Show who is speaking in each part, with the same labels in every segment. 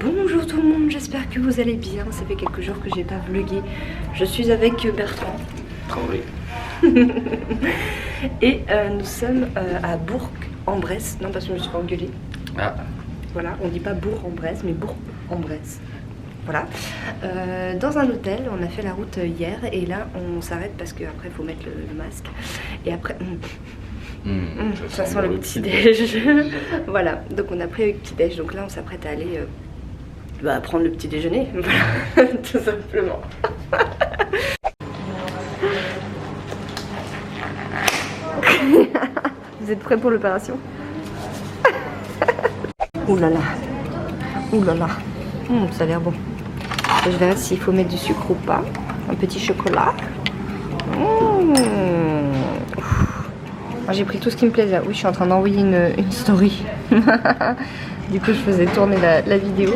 Speaker 1: Bonjour tout le monde, j'espère que vous allez bien. Ça fait quelques jours que j'ai pas vlogué. Je suis avec Bertrand.
Speaker 2: Oui.
Speaker 1: Et nous sommes à Bourg-en-Bresse. Non, parce que je me suis pas engueulée.
Speaker 2: Ah.
Speaker 1: Voilà, on dit pas Bourg-en-Bresse, mais Bourg-en-Bresse. Voilà. Dans un hôtel, on a fait la route hier et là on s'arrête parce qu'après il faut mettre le masque. Et après... ça sent le petit déj. Voilà, donc on a pris le petit déj. Donc là on s'apprête à aller prendre le petit déjeuner. Voilà, tout simplement. Vous êtes prêts pour l'opération? Ouh là là. Ouh là là. Ça a l'air bon. Je verrai s'il faut mettre du sucre ou pas. Un petit chocolat. J'ai pris tout ce qui me plaisait. Oui, je suis en train d'envoyer une story. Du coup, je faisais tourner la vidéo.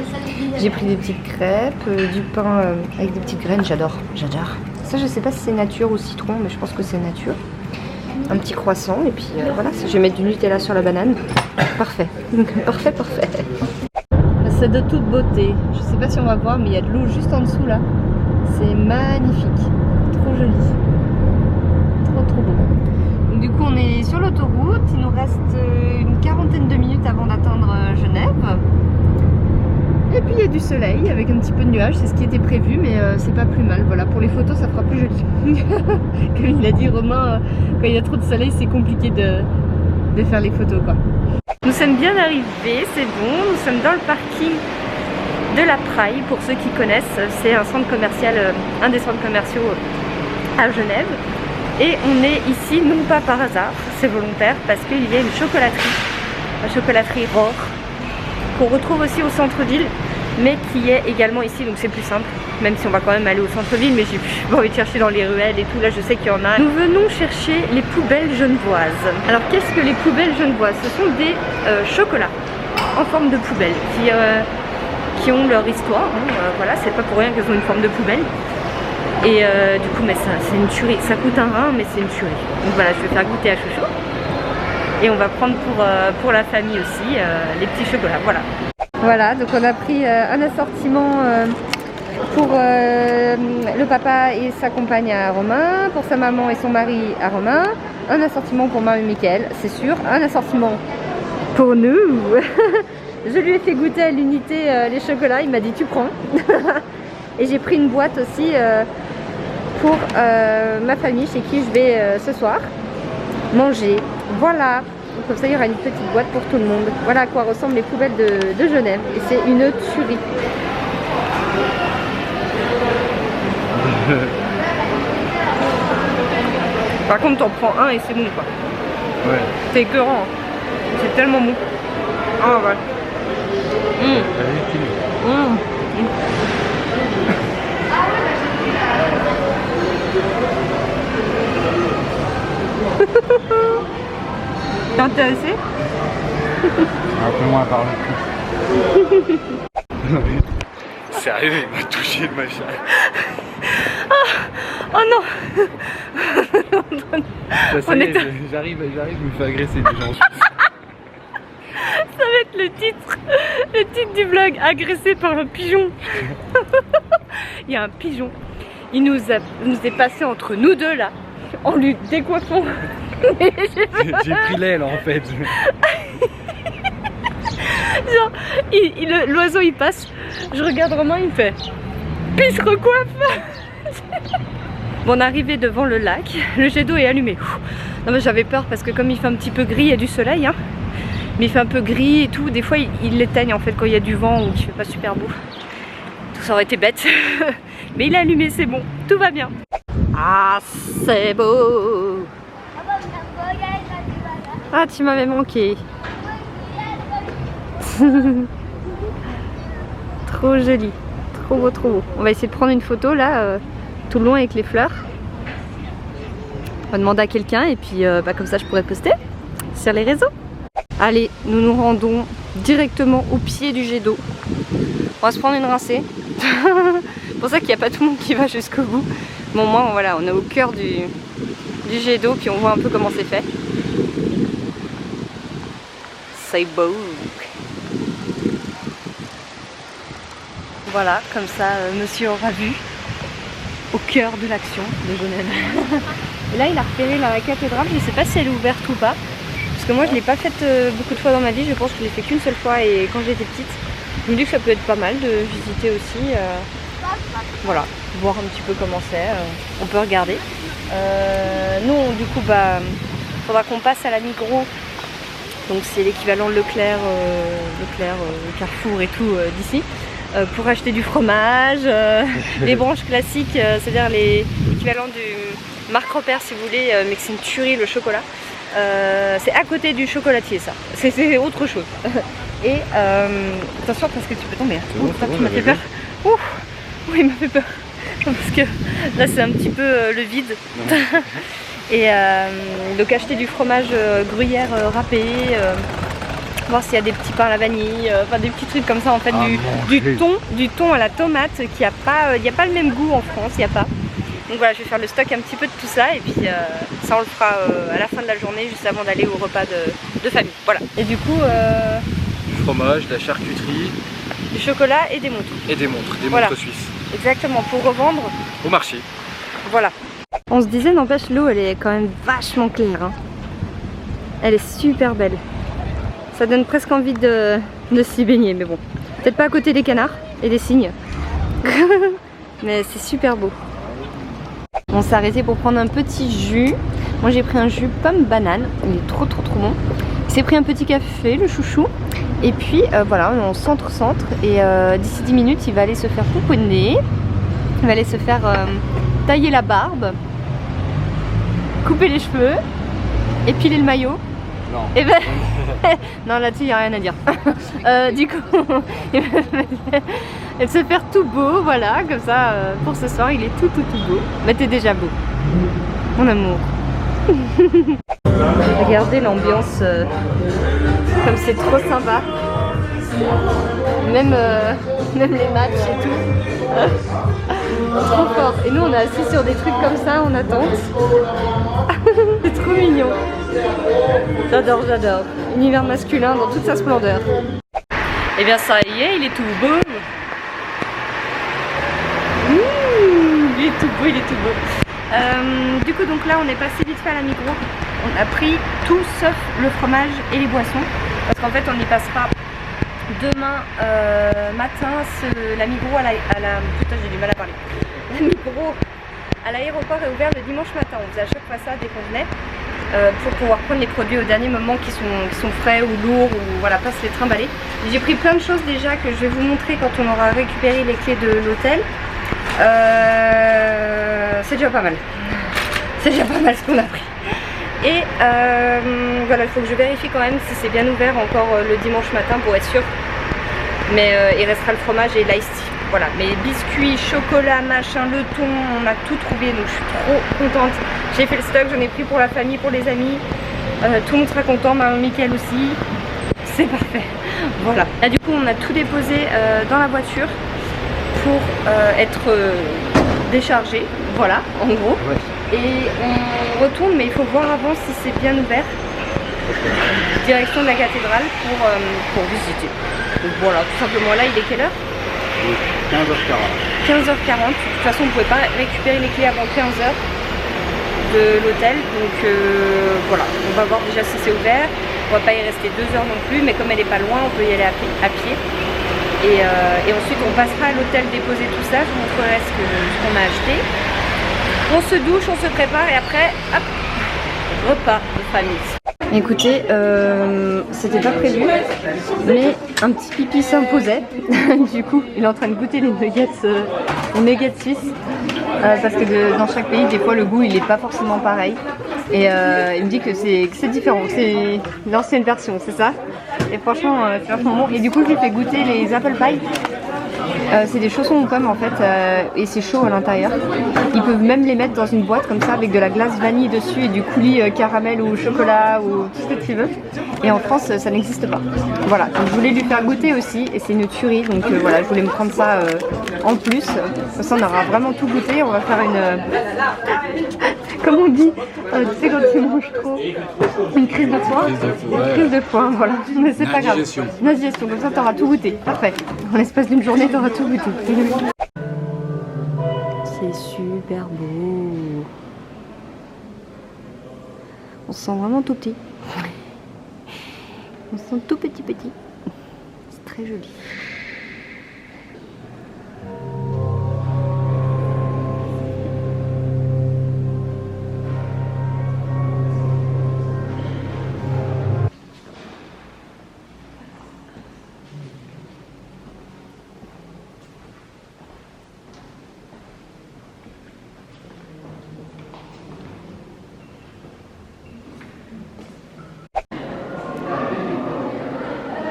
Speaker 1: J'ai pris des petites crêpes, du pain avec des petites graines. J'adore. J'adore. Ça, je sais pas si c'est nature ou citron, mais je pense que c'est nature. Un petit croissant. Et puis voilà, je vais mettre du Nutella sur la banane. Parfait. Parfait, parfait. C'est de toute beauté. Je sais pas si on va voir, mais il y a de l'eau juste en dessous là. C'est magnifique. Trop joli. Trop beau. Donc, du coup, on est sur l'autoroute. Il nous reste une quarantaine de minutes avant d'atteindre Genève. Et puis il y a du soleil avec un petit peu de nuages. C'est ce qui était prévu, mais c'est pas plus mal. Voilà, pour les photos, ça fera plus joli. Comme il a dit Romain, quand il y a trop de soleil, c'est compliqué de faire les photos, quoi. Nous sommes bien arrivés, c'est bon, nous sommes dans le parking de la Praille, pour ceux qui connaissent, c'est un centre commercial, un des centres commerciaux à Genève. Et on est ici, non pas par hasard, c'est volontaire, parce qu'il y a une chocolaterie, la chocolaterie Rohr, qu'on retrouve aussi au centre-ville, mais qui est également ici, donc c'est plus simple, même si on va quand même aller au centre-ville, mais j'ai pas envie de chercher dans les ruelles et tout, là je sais qu'il y en a. Nous venons chercher les poubelles genevoises. Alors qu'est-ce que les poubelles genevoises? Ce sont des chocolats en forme de poubelle qui ont leur histoire, hein, voilà, c'est pas pour rien qu'elles ont une forme de poubelle. Et du coup, mais c'est une tuerie, ça coûte un rein, mais c'est une tuerie. Donc voilà, je vais faire goûter à Chouchou. Et on va prendre pour la famille aussi les petits chocolats, voilà. Voilà, donc on a pris un assortiment pour le papa et sa compagne à Romain, pour sa maman et son mari à Romain, un assortiment pour Marie et Mickaël, c'est sûr, un assortiment pour nous. Je lui ai fait goûter à l'unité les chocolats, il m'a dit tu prends. Et j'ai pris une boîte aussi pour ma famille chez qui je vais ce soir manger. Voilà. Comme ça, il y aura une petite boîte pour tout le monde. Voilà à quoi ressemblent les poubelles de Genève. Et c'est une tuerie. Par contre, t'en prends un et c'est bon, quoi.
Speaker 2: Ouais.
Speaker 1: C'est écœurant. C'est tellement bon. Ah ouais. T'es intéressé?
Speaker 2: Rappelle-moi à parler. Sérieux, il m'a touché le machin.
Speaker 1: Oh non.
Speaker 2: Ça y est, j'arrive, je me fais agresser déjà en Suisse.
Speaker 1: Ça va être le titre du vlog, agressé par un pigeon. Il y a un pigeon, il nous est passé entre nous deux là, en lui décoiffant.
Speaker 2: J'ai pris l'aile en fait.
Speaker 1: Genre, l'oiseau il passe, je regarde Romain, il me fait puis se recoiffe. Bon, on est arrivé devant le lac, le jet d'eau est allumé. Non mais j'avais peur parce que comme il fait un petit peu gris, il y a du soleil, hein, mais il fait un peu gris et tout, des fois il l'éteigne en fait quand il y a du vent ou qu'il fait pas super beau. Tout ça aurait été bête. Mais il est allumé, c'est bon, tout va bien. Ah, c'est beau. Ah, tu m'avais manqué. Trop joli, trop beau, trop beau. On va essayer de prendre une photo là, tout le long avec les fleurs. On va demander à quelqu'un et puis comme ça je pourrais poster sur les réseaux. Allez, nous nous rendons directement au pied du jet d'eau. On va se prendre une rincée. C'est pour ça qu'il n'y a pas tout le monde qui va jusqu'au bout. Bon, moi, voilà, on est au cœur du jet d'eau, puis on voit un peu comment c'est fait. C'est beau. Voilà, comme ça, monsieur aura vu. Au cœur de l'action de Genève. Et là, il a repéré la cathédrale. Je ne sais pas si elle est ouverte ou pas. Parce que moi, je ne l'ai pas faite beaucoup de fois dans ma vie. Je pense que je l'ai fait qu'une seule fois et quand j'étais petite. Je me dis que ça peut être pas mal de visiter aussi. Voilà, voir un petit peu comment c'est. On peut regarder. Nous, du coup, faudra qu'on passe à la Migros. Donc c'est l'équivalent de Leclerc, Carrefour et tout d'ici. Pour acheter du fromage, les branches classiques, c'est-à-dire l'équivalent du Marc Repère si vous voulez, mais que c'est une tuerie le chocolat. C'est à côté du chocolatier ça, c'est autre chose. Et attention parce que tu peux tomber. Tu m'as fait peur. Oui, il m'a fait peur. Parce que là c'est un petit peu le vide. Et donc acheter du fromage gruyère râpé. Voir s'il y a des petits pains à la vanille, enfin des petits trucs comme ça en fait, du thon à la tomate qui a pas, il n'y a pas le même goût en France, il n'y a pas. Donc voilà, je vais faire le stock un petit peu de tout ça et puis ça on le fera à la fin de la journée, juste avant d'aller au repas de famille. Voilà. Et du coup,
Speaker 2: du fromage, de la charcuterie,
Speaker 1: du chocolat et des montres.
Speaker 2: Et des montres,
Speaker 1: voilà.
Speaker 2: Montres suisses.
Speaker 1: Exactement, pour revendre
Speaker 2: au marché.
Speaker 1: Voilà. On se disait, n'empêche, l'eau elle est quand même vachement claire. Hein. Elle est super belle. Ça donne presque envie de s'y baigner, mais bon. Peut-être pas à côté des canards et des cygnes. Mais c'est super beau. On s'est arrêté pour prendre un petit jus. Moi j'ai pris un jus pomme banane. Il est trop bon. Il s'est pris un petit café, le chouchou. Et puis voilà, on est en centre-centre. Et d'ici 10 minutes, il va aller se faire pouponner. Il va aller se faire tailler la barbe. Couper les cheveux. Épiler le maillot.
Speaker 2: Non.
Speaker 1: Et ben, non là-dessus il n'y a rien à dire. Du coup, et de se faire tout beau, voilà, comme ça pour ce soir il est tout beau. Mais t'es déjà beau, mon amour. Regardez l'ambiance, comme c'est trop sympa. Même les matchs et tout. Trop fort. Et nous on est assis sur des trucs comme ça en attente. C'est trop mignon. J'adore. Univers masculin dans toute sa splendeur. Et bien ça y est, il est tout beau. Il est tout beau. Du coup donc là on est passé vite fait à la Migros. On a pris tout sauf le fromage et les boissons. Parce qu'en fait on y passera demain matin. La Migros à la... Putain j'ai du mal à parler. La Migros à l'aéroport est ouvert le dimanche matin. On faisait à chaque fois ça dès qu'on venait. Pour pouvoir prendre les produits au dernier moment qui sont frais ou lourds ou voilà, pas se les trimballer. J'ai pris plein de choses déjà que je vais vous montrer quand on aura récupéré les clés de l'hôtel. C'est déjà pas mal. C'est déjà pas mal ce qu'on a pris. Et voilà, il faut que je vérifie quand même si c'est bien ouvert encore le dimanche matin pour être sûr. Mais il restera le fromage et l'ice tea. Voilà, mais biscuits, chocolat, machin, le thon, on a tout trouvé, donc je suis trop contente. J'ai fait le stock, j'en ai pris pour la famille, pour les amis. Tout le monde sera content, maman Mickaël aussi. C'est parfait. Voilà. Là du coup on a tout déposé dans la voiture pour être déchargé. Voilà, en gros. Ouais. Et on retourne, mais il faut voir avant si c'est bien ouvert. Direction de la cathédrale pour visiter. Donc voilà, tout simplement là, il est quelle heure ?
Speaker 2: 15h40.
Speaker 1: 15h40. De toute façon, on ne pouvait pas récupérer les clés avant 15h de l'hôtel. Donc voilà, on va voir déjà si c'est ouvert. On va pas y rester 2 heures non plus, mais comme elle est pas loin, on peut y aller à pied. Et ensuite, on passera à l'hôtel déposer tout ça. Je vous montrerai ce qu'on a acheté. On se douche, on se prépare et après, hop, repas de famille. Écoutez, c'était pas prévu, mais un petit pipi s'imposait. Du coup, il est en train de goûter les nuggets suisses. Parce que dans chaque pays, des fois, le goût, il est pas forcément pareil. Et il me dit que c'est différent, c'est l'ancienne version, c'est ça. Et franchement, c'est vachement bon. Et du coup, je lui ai fait goûter les apple pie. C'est des chaussons aux pommes en fait, et c'est chaud à l'intérieur. Ils peuvent même les mettre dans une boîte comme ça avec de la glace vanille dessus et du coulis caramel ou chocolat ou tout ce que tu veux. Et en France ça n'existe pas. Voilà, donc je voulais lui faire goûter aussi et c'est une tuerie, donc voilà, je voulais me prendre ça en plus. Comme ça on aura vraiment tout goûté, on va faire comment on dit, tu sais quand tu manges trop, une crise de foie. Une crise de foie, voilà, mais c'est pas grave. Une indigestion, comme ça tu auras tout goûté, parfait. En l'espace d'une journée t'auras tout goûté. C'est super beau. On se sent vraiment tout petit. On se sent tout petit. C'est très joli.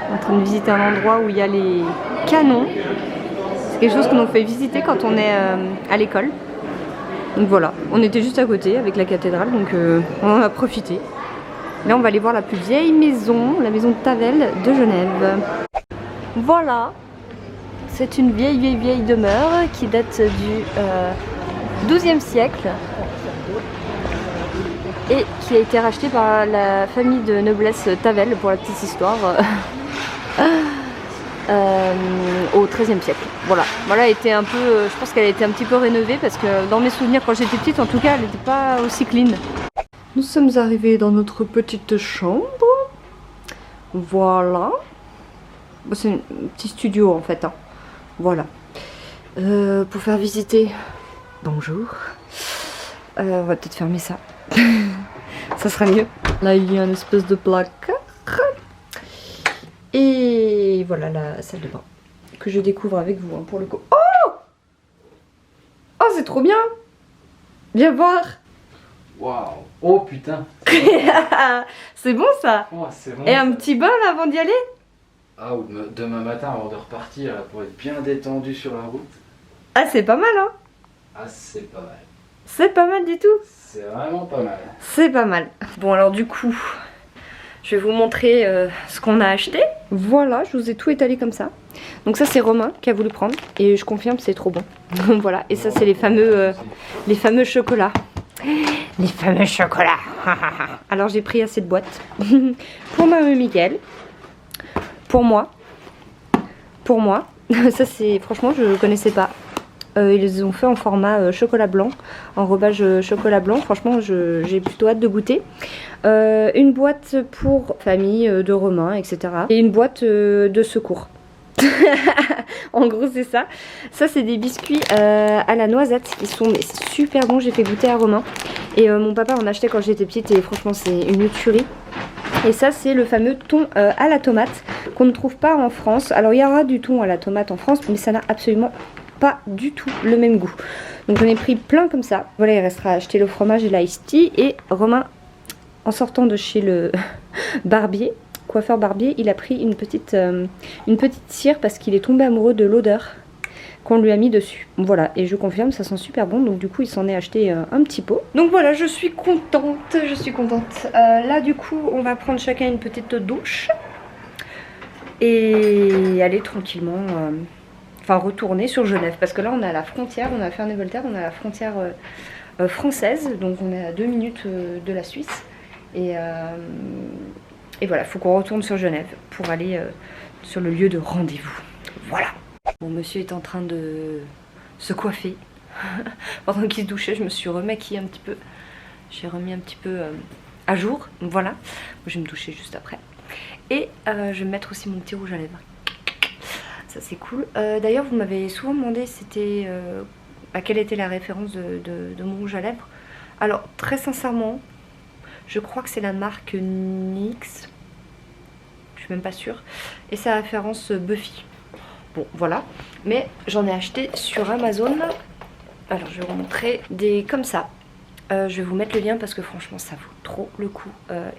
Speaker 1: En train de visiter un endroit où il y a les canons. C'est quelque chose qu'on nous fait visiter quand on est à l'école. Donc voilà, on était juste à côté avec la cathédrale, donc on en a profité. Là on va aller voir la plus vieille maison, la maison de Tavel de Genève. Voilà, c'est une vieille demeure qui date du XIIe siècle et qui a été rachetée par la famille de noblesse Tavel, pour la petite histoire. Au XIIIe siècle. Voilà, elle était un peu, je pense qu'elle a été un petit peu rénovée parce que dans mes souvenirs quand j'étais petite, en tout cas, elle n'était pas aussi clean. Nous sommes arrivés dans notre petite chambre. Voilà. C'est un petit studio en fait. Hein. Voilà. Pour faire visiter. Bonjour. On va peut-être fermer ça. Ça sera mieux. Là, il y a une espèce de placard. Et voilà la salle de bain que je découvre avec vous hein, pour le coup. Oh, oh c'est trop bien. Viens voir.
Speaker 2: Waouh. Oh putain.
Speaker 1: C'est bon ça.
Speaker 2: Oh, c'est bon,
Speaker 1: et
Speaker 2: ça.
Speaker 1: un petit bol avant d'y aller.
Speaker 2: Ah, ou demain matin avant de repartir pour être bien détendu sur la route.
Speaker 1: Ah c'est pas mal hein.
Speaker 2: Ah, c'est pas mal.
Speaker 1: C'est pas mal du tout.
Speaker 2: C'est vraiment pas mal.
Speaker 1: C'est pas mal. Bon alors du coup, je vais vous montrer ce qu'on a acheté. Voilà, je vous ai tout étalé comme ça. Donc ça c'est Romain qui a voulu prendre et je confirme c'est trop bon. Voilà, et ça c'est les fameux chocolats. Les fameux chocolats. Alors j'ai pris assez de boîtes. Pour Marie-Miguel. Pour moi. Ça c'est, franchement je connaissais pas. Ils les ont fait en format chocolat blanc, enrobage chocolat blanc. Franchement, j'ai plutôt hâte de goûter. Une boîte pour famille de Romain, etc. Et une boîte de secours. En gros, c'est ça. Ça, c'est des biscuits à la noisette. Ils sont super bons. J'ai fait goûter à Romain. Et mon papa en achetait quand j'étais petite. Et franchement, c'est une tuerie. Et ça, c'est le fameux thon à la tomate qu'on ne trouve pas en France. Alors, il y aura du thon à la tomate en France, mais ça n'a absolument pas du tout le même goût. Donc j'en ai pris plein comme ça. Voilà, il restera à acheter le fromage et l'ice tea. Et Romain, en sortant de chez le barbier, coiffeur barbier, il a pris une petite cire parce qu'il est tombé amoureux de l'odeur qu'on lui a mis dessus. Voilà, et je confirme, ça sent super bon. Donc du coup, il s'en est acheté un petit pot. Donc voilà, je suis contente. Là, du coup, on va prendre chacun une petite douche et aller tranquillement... Enfin retourner sur Genève parce que là on est à la frontière, on a fait un Voltaire, on est à la frontière française, donc on est à 2 minutes de la Suisse et voilà, il faut qu'on retourne sur Genève pour aller sur le lieu de rendez-vous. Voilà. Bon, monsieur est en train de se coiffer. Pendant qu'il se douchait, je me suis remaquillée un petit peu, j'ai remis un petit peu à jour, donc voilà. Je vais me doucher juste après et je vais mettre aussi mon petit rouge à lèvres. Ça c'est cool. D'ailleurs vous m'avez souvent demandé c'était à quelle était la référence de mon rouge à lèvres. Alors très sincèrement, je crois que c'est la marque NYX. Je suis même pas sûre. Et c'est la référence Buffy. Bon voilà. Mais j'en ai acheté sur Amazon. Alors je vais vous montrer des comme ça. Je vais vous mettre le lien parce que franchement ça vaut trop le coup.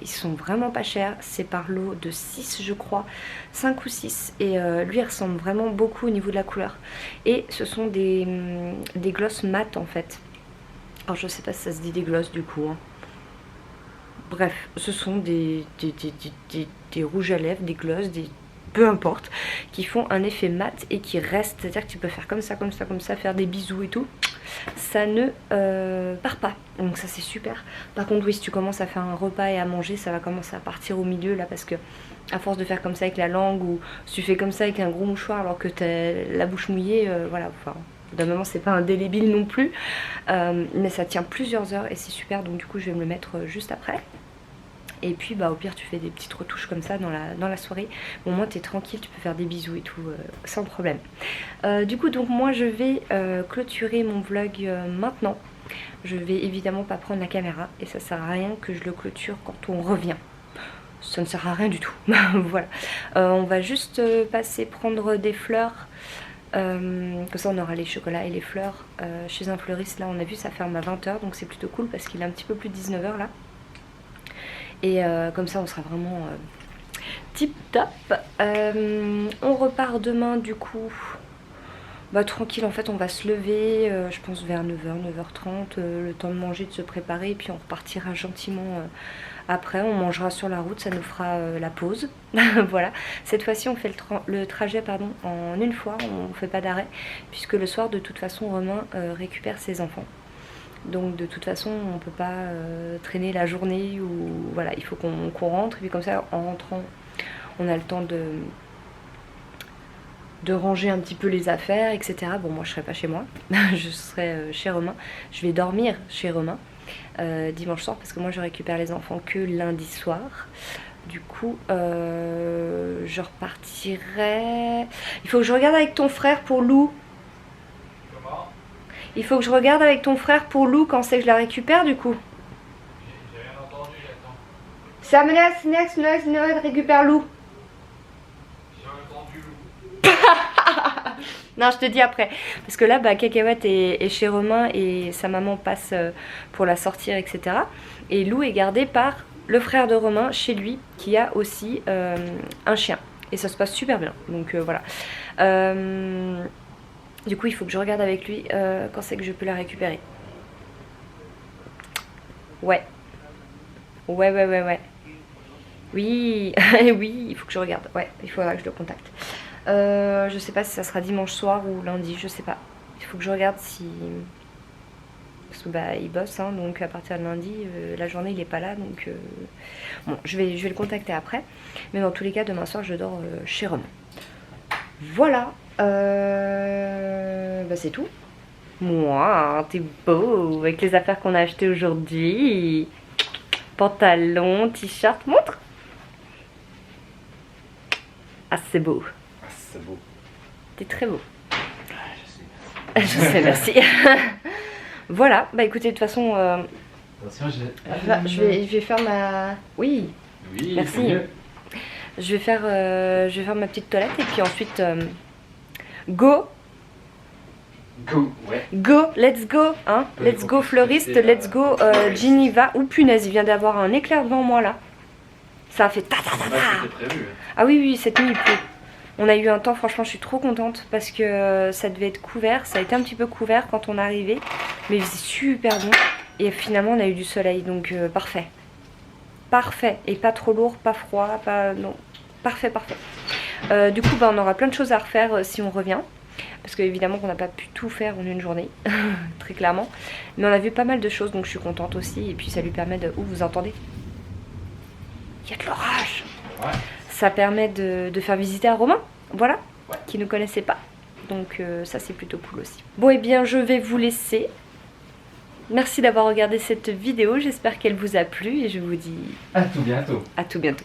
Speaker 1: Ils sont vraiment pas chers. C'est par lot de 6 je crois. 5 ou 6. Et lui il ressemble vraiment beaucoup au niveau de la couleur. Et ce sont des glosses mat en fait. Alors je sais pas si ça se dit des glosses du coup. Hein. Bref, ce sont des rouges à lèvres, des glosses, peu importe, qui font un effet mat et qui restent. C'est-à-dire que tu peux faire comme ça, faire des bisous et tout. ça ne part pas. Donc ça c'est super. Par contre oui, si tu commences à faire un repas et à manger, ça va commencer à partir au milieu là, parce que à force de faire comme ça avec la langue, ou si tu fais comme ça avec un gros mouchoir alors que t'as la bouche mouillée, voilà, enfin d'un moment c'est pas indélébile non plus, mais ça tient plusieurs heures et c'est super. Donc du coup je vais me le mettre juste après. Et puis bah au pire tu fais des petites retouches comme ça dans la soirée. Bon, au moins t'es tranquille, tu peux faire des bisous et tout sans problème. Du coup donc moi je vais clôturer mon vlog maintenant. Je vais évidemment pas prendre la caméra et ça sert à rien que je le clôture quand on revient. Ça ne sert à rien du tout. Voilà. On va juste passer prendre des fleurs. Comme ça on aura les chocolats et les fleurs chez un fleuriste. Là on a vu ça ferme à 20 h, donc c'est plutôt cool parce qu'il est un petit peu plus de 19 h là. Et comme ça on sera vraiment tip top. On repart demain du coup. Bah tranquille, en fait on va se lever je pense vers 9 h, 9 h 30, le temps de manger, de se préparer, et puis on repartira gentiment après. On mangera sur la route, ça nous fera la pause. Voilà, cette fois-ci on fait le trajet pardon, en une fois, on ne fait pas d'arrêt, puisque le soir de toute façon Romain récupère ses enfants. Donc de toute façon on peut pas traîner la journée, ou voilà, il faut qu'on rentre, et puis comme ça en rentrant on a le temps de ranger un petit peu les affaires, etc. Bon moi je serai pas chez moi, je serai chez Romain, je vais dormir chez Romain dimanche soir, parce que moi je récupère les enfants que lundi soir. Du coup je repartirai. Il faut que je regarde avec ton frère pour Lou. Il faut que je regarde avec ton frère pour Lou quand c'est que je la récupère du coup.
Speaker 2: J'ai rien entendu, attends.
Speaker 1: Ça menace, next, récupère Lou.
Speaker 2: J'ai entendu Lou.
Speaker 1: Non, je te dis après. Parce que là, bah, Cacahuète est chez Romain et sa maman passe pour la sortir, etc. Et Lou est gardé par le frère de Romain chez lui, qui a aussi un chien. Et ça se passe super bien. Donc voilà. Du coup, il faut que je regarde avec lui quand c'est que je peux la récupérer. Ouais. Ouais. Oui, oui, il faut que je regarde. Ouais, il faudra que je le contacte. Je sais pas si ça sera dimanche soir ou lundi, je sais pas. Il faut que je regarde si... Parce que bah il bosse, hein, donc à partir de lundi, la journée il est pas là, donc... Bon, je vais le contacter après. Mais dans tous les cas, demain soir, je dors chez Romain. Voilà. Bah c'est tout. Moi, t'es beau avec les affaires qu'on a achetées aujourd'hui. Pantalon, t-shirt, montre. Ah c'est beau.
Speaker 2: Ah, c'est beau.
Speaker 1: T'es très beau.
Speaker 2: Ah, je sais.
Speaker 1: Je sais, merci. Voilà, bah écoutez, de toute façon,
Speaker 2: Attention,
Speaker 1: je vais faire ma... Oui,
Speaker 2: Oui,
Speaker 1: merci.
Speaker 2: c'est mieux.
Speaker 1: Je vais faire ma petite toilette et puis ensuite, go,
Speaker 2: Ouais.
Speaker 1: go, let's go, hein, let's go fleuriste, let's go Ginny va. Ouh punaise, il vient d'avoir un éclair devant moi là. Ça a fait ta ta ta
Speaker 2: C'est pas ce
Speaker 1: ta.
Speaker 2: qui était prévu.
Speaker 1: Ah oui, cette nuit il pleut. On a eu un temps, franchement je suis trop contente parce que ça devait être couvert, ça a été un petit peu couvert quand on est arrivé, mais il faisait super bon et finalement on a eu du soleil, donc parfait. Parfait, et pas trop lourd, pas froid, pas... non, parfait. Du coup bah, on aura plein de choses à refaire si on revient, parce que évidemment qu'on n'a pas pu tout faire en une journée, très clairement, mais on a vu pas mal de choses, donc je suis contente aussi, et puis ça lui permet de... Ouh, vous entendez? Il y a de l'orage.
Speaker 2: Ouais.
Speaker 1: Ça permet de faire visiter à Romain, voilà,
Speaker 2: Ouais.
Speaker 1: qui ne connaissait pas. Donc ça c'est plutôt cool aussi. Bon et bien je vais vous laisser. Merci d'avoir regardé cette vidéo, j'espère qu'elle vous a plu et je vous dis
Speaker 2: À tout bientôt.
Speaker 1: à tout bientôt.